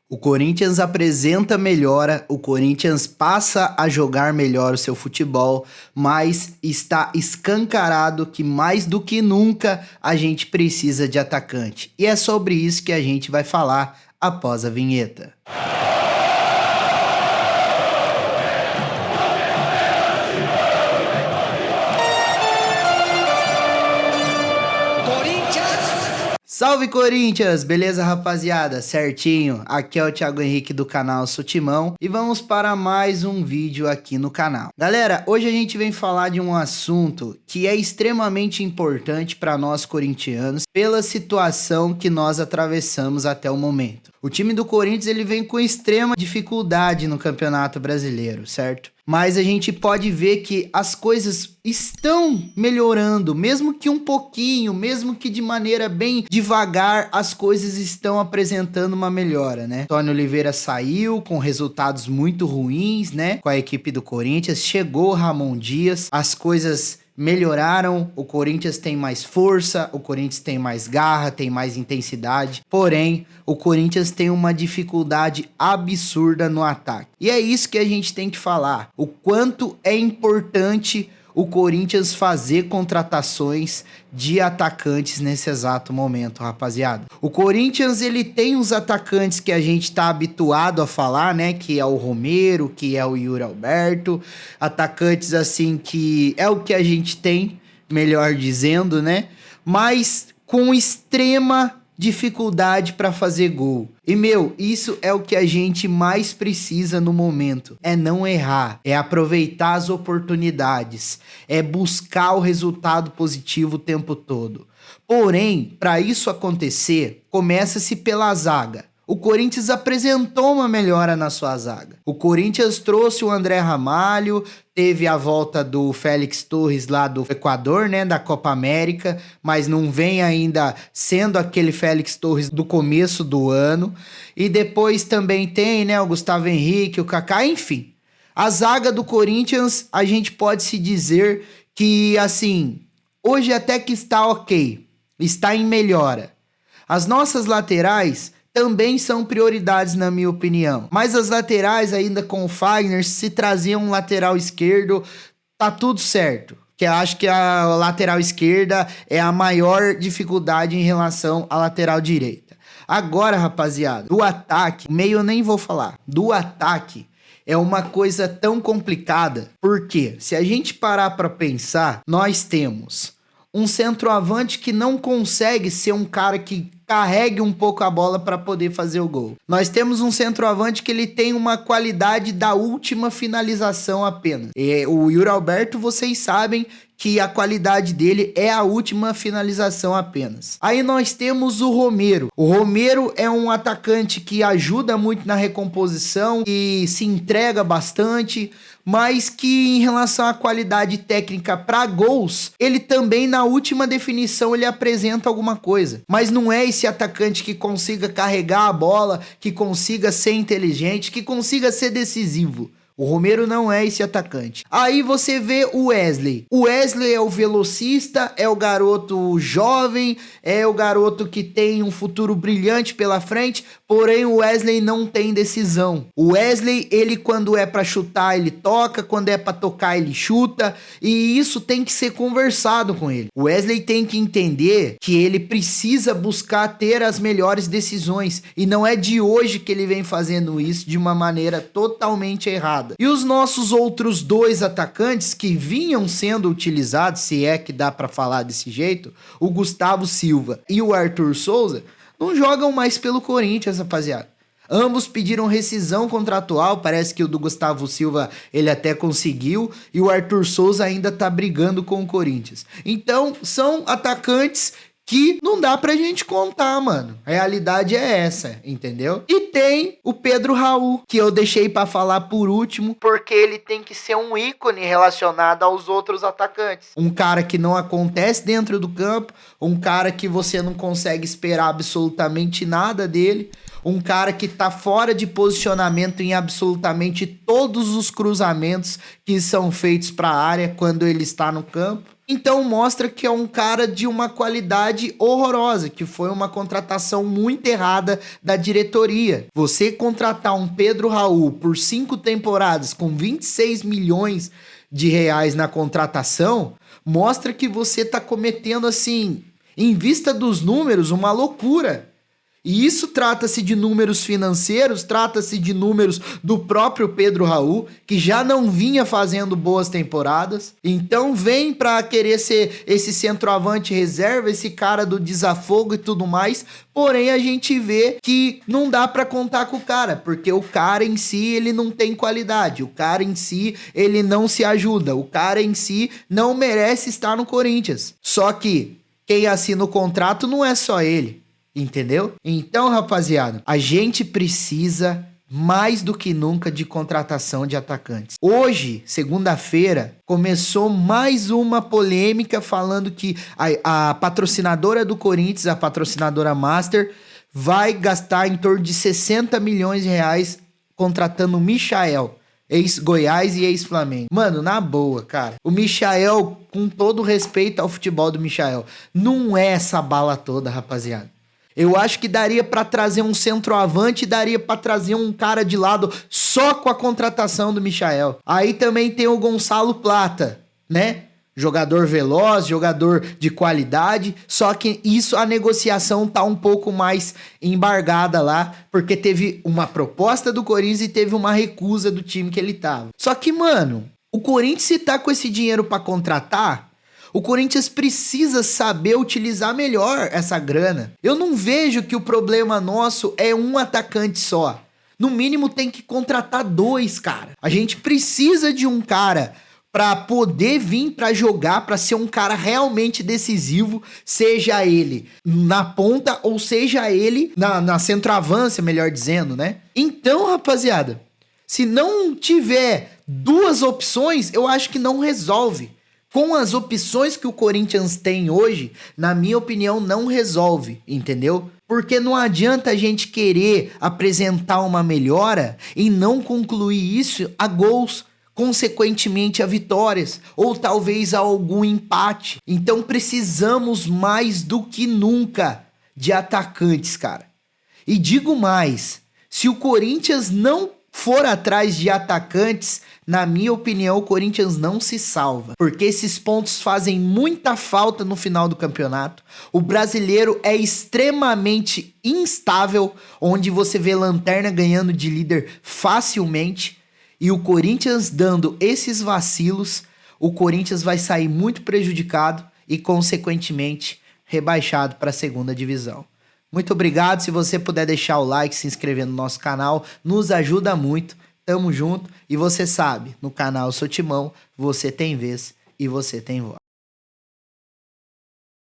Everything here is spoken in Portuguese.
O Corinthians apresenta melhora, o Corinthians passa a jogar melhor o seu futebol, mas está escancarado que mais do que nunca a gente precisa de atacante. E é sobre isso que a gente vai falar após a vinheta. Salve Corinthians! Beleza, rapaziada? Certinho? Aqui é o Thiago Henrique do canal Sutimão e vamos para mais um vídeo aqui no canal. Galera, hoje a gente vem falar de um assunto que é extremamente importante para nós corintianos pela situação que nós atravessamos até o momento. O time do Corinthians ele vem com extrema dificuldade no Campeonato Brasileiro, certo? Mas a gente pode ver que as coisas estão melhorando, mesmo que um pouquinho, mesmo que de maneira bem devagar, as coisas estão apresentando uma melhora, né? Tony Oliveira saiu com resultados muito ruins, né? Com a equipe do Corinthians, chegou Ramon Dias, as coisas melhoraram, o Corinthians tem mais força, o Corinthians tem mais garra, tem mais intensidade, porém, o Corinthians tem uma dificuldade absurda no ataque. E é isso que a gente tem que falar, o quanto é importante o Corinthians fazer contratações de atacantes nesse exato momento, rapaziada. O Corinthians, ele tem os atacantes que a gente tá habituado a falar, né? Que é o Romero, que é o Yuri Alberto. Atacantes, assim, que é o que a gente tem, melhor dizendo, né? Mas com extrema dificuldade para fazer gol. E isso é o que a gente mais precisa no momento, é não errar, é aproveitar as oportunidades, é buscar o resultado positivo o tempo todo. Porém, para isso acontecer, começa-se pela zaga. O Corinthians apresentou uma melhora na sua zaga. O Corinthians trouxe o André Ramalho, teve a volta do Félix Torres lá do Equador, né, da Copa América, mas não vem ainda sendo aquele Félix Torres do começo do ano. E depois também tem, né, o Gustavo Henrique, o Kaká, enfim. A zaga do Corinthians, a gente pode se dizer que, assim, hoje até que está ok, está em melhora. As nossas laterais também são prioridades, na minha opinião. Mas as laterais, ainda com o Fagner, se traziam um lateral esquerdo, tá tudo certo. Que eu acho que a lateral esquerda é a maior dificuldade em relação à lateral direita. Agora, rapaziada, do ataque, meio eu nem vou falar. Do ataque é uma coisa tão complicada. Porque se a gente parar para pensar, nós temos um centroavante que não consegue ser um cara que carregue um pouco a bola para poder fazer o gol. Nós temos um centroavante que ele tem uma qualidade da última finalização apenas. O Yuri Alberto, vocês sabem que a qualidade dele é a última finalização apenas. Aí nós temos o Romero. O Romero é um atacante que ajuda muito na recomposição e se entrega bastante, mas que em relação à qualidade técnica para gols, ele também na última definição ele apresenta alguma coisa. Mas não é esse atacante que consiga carregar a bola, que consiga ser inteligente, que consiga ser decisivo. O Romero não é esse atacante. Aí você vê o Wesley. O Wesley é o velocista, é o garoto jovem, é o garoto que tem um futuro brilhante pela frente, porém o Wesley não tem decisão. O Wesley, ele quando é pra chutar, ele toca, quando é pra tocar, ele chuta, e isso tem que ser conversado com ele. O Wesley tem que entender que ele precisa buscar ter as melhores decisões, e não é de hoje que ele vem fazendo isso de uma maneira totalmente errada. E os nossos outros dois atacantes que vinham sendo utilizados, se é que dá pra falar desse jeito, o Gustavo Silva e o Arthur Souza, não jogam mais pelo Corinthians, rapaziada. Ambos pediram rescisão contratual, parece que o do Gustavo Silva ele até conseguiu, e o Arthur Souza ainda tá brigando com o Corinthians. Então, são atacantes que não dá pra gente contar, mano. A realidade é essa, entendeu? E tem o Pedro Raul, que eu deixei pra falar por último, porque ele tem que ser um ícone relacionado aos outros atacantes. Um cara que não acontece dentro do campo, um cara que você não consegue esperar absolutamente nada dele, um cara que tá fora de posicionamento em absolutamente todos os cruzamentos que são feitos pra área quando ele está no campo. Então mostra que é um cara de uma qualidade horrorosa, que foi uma contratação muito errada da diretoria. Você contratar um Pedro Raul por 5 temporadas com 26 milhões de reais na contratação, mostra que você tá cometendo, assim, em vista dos números, uma loucura. E isso trata-se de números financeiros, trata-se de números do próprio Pedro Raul, que já não vinha fazendo boas temporadas. Então vem para querer ser esse centroavante reserva, esse cara do desafogo e tudo mais. Porém, a gente vê que não dá para contar com o cara, porque o cara em si, ele não tem qualidade. O cara em si, ele não se ajuda. O cara em si não merece estar no Corinthians. Só que quem assina o contrato não é só ele. Entendeu? Então, rapaziada, a gente precisa mais do que nunca de contratação de atacantes. Hoje, segunda-feira, começou mais uma polêmica falando que a patrocinadora do Corinthians, a patrocinadora Master, vai gastar em torno de 60 milhões de reais contratando o Michael, ex-Goiás e ex-Flamengo. Mano, na boa, cara. O Michael, com todo respeito ao futebol do Michael, não é essa bala toda, rapaziada. Eu acho que daria pra trazer um centroavante, daria pra trazer um cara de lado só com a contratação do Michael. Aí também tem o Gonçalo Plata, né? Jogador veloz, jogador de qualidade, só que isso, a negociação tá um pouco mais embargada lá, porque teve uma proposta do Corinthians e teve uma recusa do time que ele tava. Só que, mano, o Corinthians, se tá com esse dinheiro pra contratar, o Corinthians precisa saber utilizar melhor essa grana. Eu não vejo que o problema nosso é um atacante só. No mínimo tem que contratar 2, cara. A gente precisa de um cara para poder vir para jogar, para ser um cara realmente decisivo, seja ele na ponta ou seja ele na centroavância, melhor dizendo, né? Então, rapaziada, se não tiver 2 opções, eu acho que não resolve. Com as opções que o Corinthians tem hoje, na minha opinião, não resolve, entendeu? Porque não adianta a gente querer apresentar uma melhora e não concluir isso a gols, consequentemente a vitórias, ou talvez a algum empate. Então precisamos mais do que nunca de atacantes, cara. E digo mais, se o Corinthians não for atrás de atacantes, na minha opinião, o Corinthians não se salva. Porque esses pontos fazem muita falta no final do campeonato. O brasileiro é extremamente instável, onde você vê Lanterna ganhando de líder facilmente. E o Corinthians dando esses vacilos, o Corinthians vai sair muito prejudicado e, consequentemente, rebaixado para a segunda divisão. Muito obrigado. Se você puder deixar o like, se inscrever no nosso canal, nos ajuda muito. Tamo junto. E você sabe, no canal Sou Timão, você tem vez e você tem voz.